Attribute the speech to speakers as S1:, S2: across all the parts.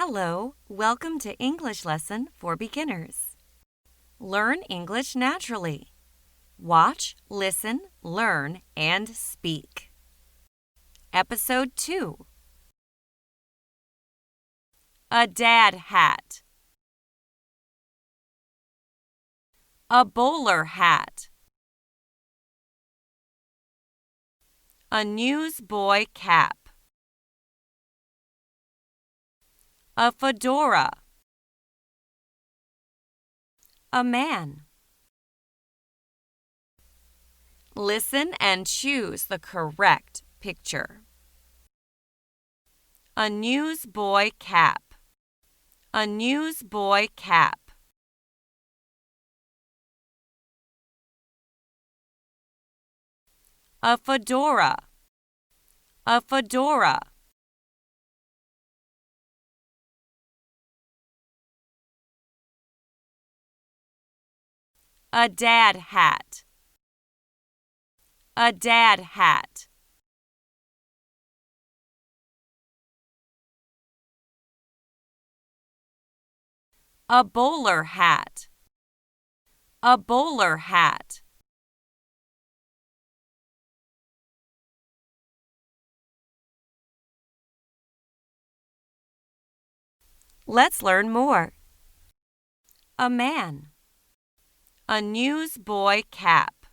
S1: Hello, welcome to English lesson for beginners. Learn English naturally. Watch, listen, learn, and speak. Episode 2. A dad hat. A bowler hat. A newsboy cap. A fedora. A man. Listen and choose the correct picture. A newsboy cap. A newsboy cap. A fedora. A fedora. A dad hat. A dad hat. A bowler hat. A bowler hat. Let's learn more. A man. A newsboy cap.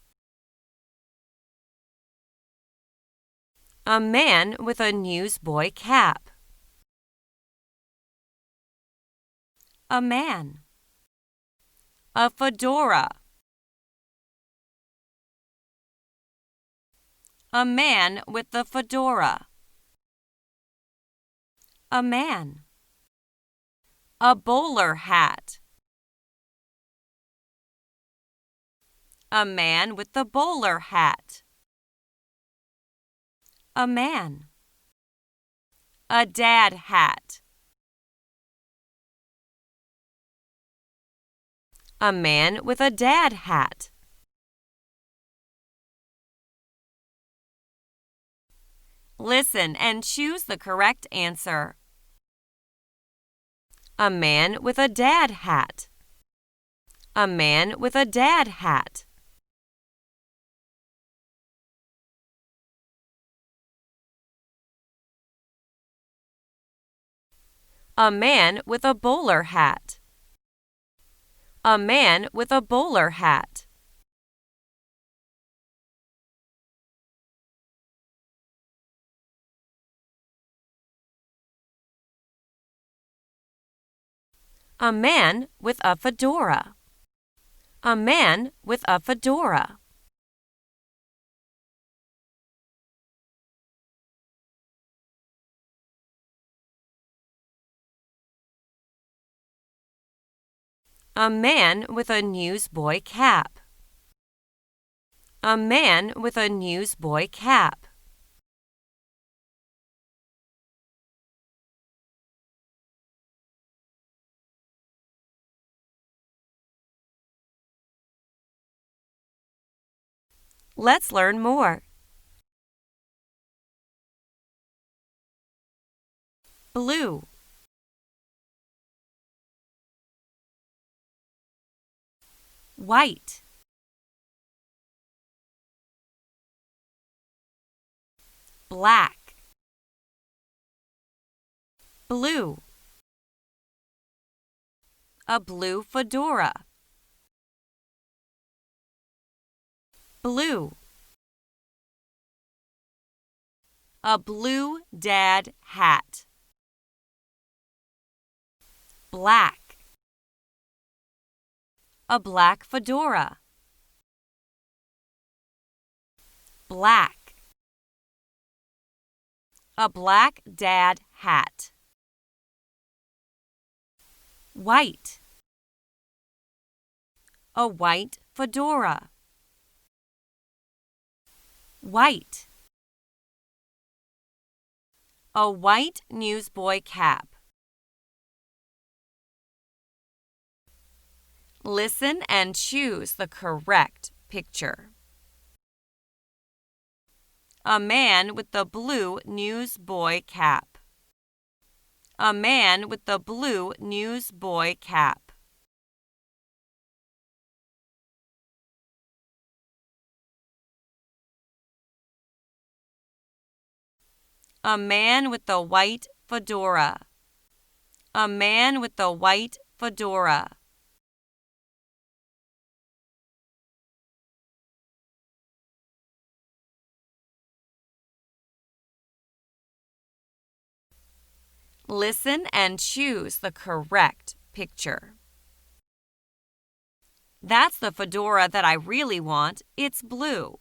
S1: A man with a newsboy cap. A man. A fedora. A man with the fedora. A man. A bowler hat. A man with the bowler hat. A man. A dad hat. A man with a dad hat. Listen and choose the correct answer. A man with a dad hat. A man with a dad hat. A man with a bowler hat. A man with a bowler hat. A man with a fedora. A man with a fedora. A man with a newsboy cap. A man with a newsboy cap. Let's learn more. Blue. White. Black. Blue. A blue fedora. Blue. A blue dad hat. Black. A black fedora. Black. A black dad hat. White. A white fedora. White. A white newsboy cap. Listen and choose the correct picture. A man with the blue newsboy cap. A man with the blue newsboy cap. A man with the white fedora. A man with the white fedora. Listen and choose the correct picture. That's the fedora that I really want. It's blue.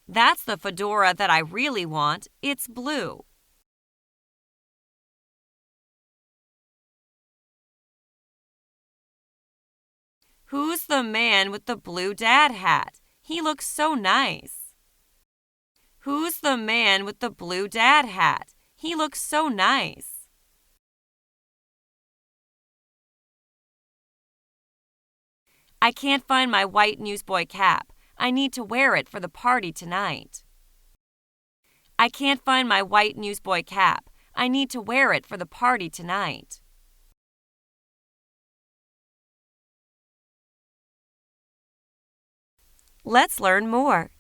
S1: That's the fedora that I really want. It's blue. Who's the man with the blue dad hat? He looks so nice. Who's the man with the blue dad hat? He looks so nice. I can't find my white newsboy cap. I need to wear it for the party tonight. I can't find my white newsboy cap. I need to wear it for the party tonight. Let's learn more.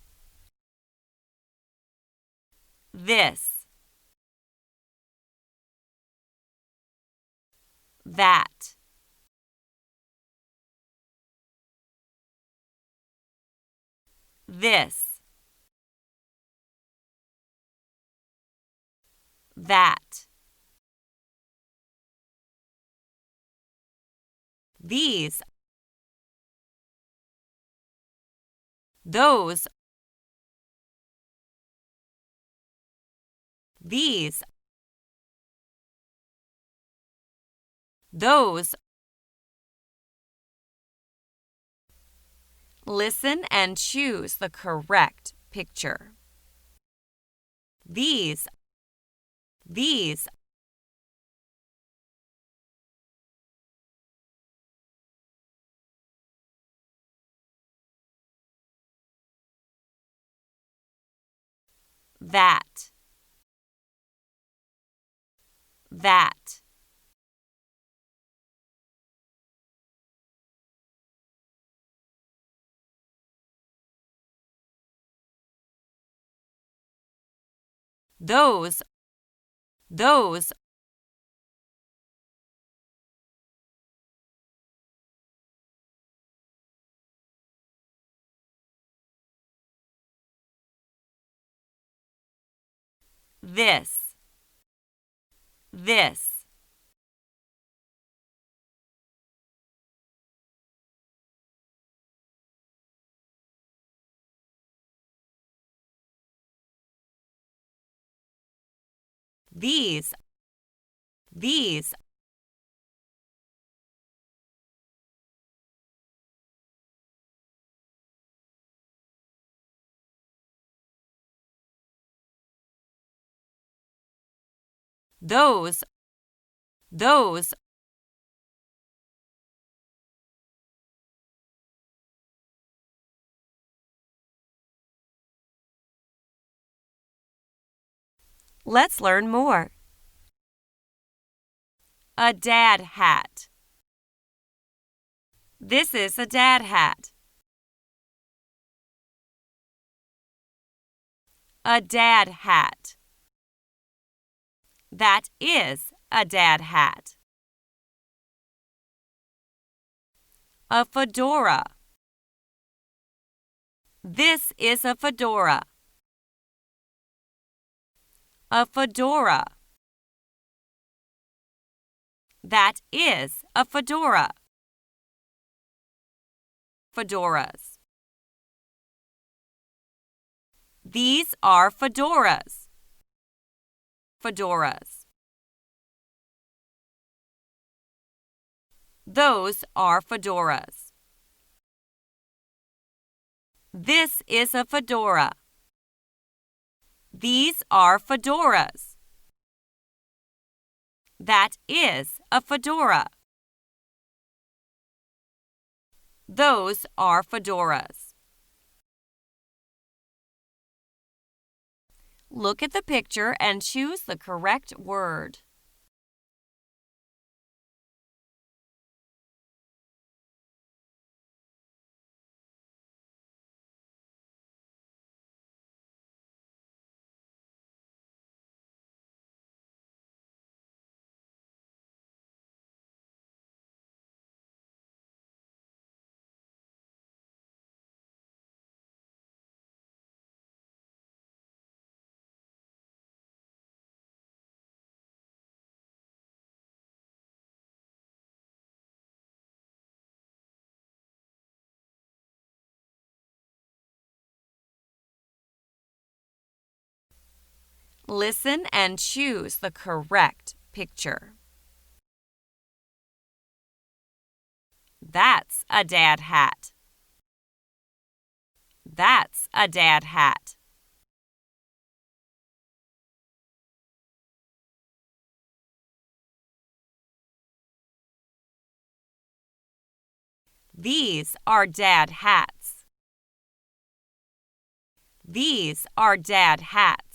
S1: This. That. This. That. These. Those. These. Those. Listen and choose the correct picture. These. These. That. That. Those. Those. This. This. These. These. Those. Those. Let's learn more. A dad hat. This is a dad hat. A dad hat. That is a dad hat. A fedora. This is a fedora. A fedora. That is a fedora. Fedoras. These are fedoras. Fedoras. Those are fedoras. This is a fedora. These are fedoras. That is a fedora. Those are fedoras. Look at the picture and choose the correct word. Listen and choose the correct picture. That's a dad hat. That's a dad hat. These are dad hats. These are dad hats.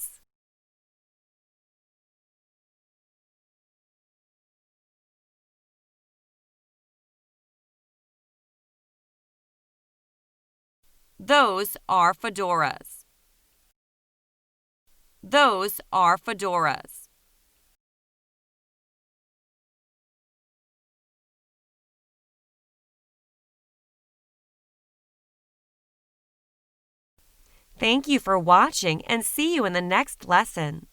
S1: Those are fedoras. Those are fedoras. Thank you for watching and see you in the next lesson.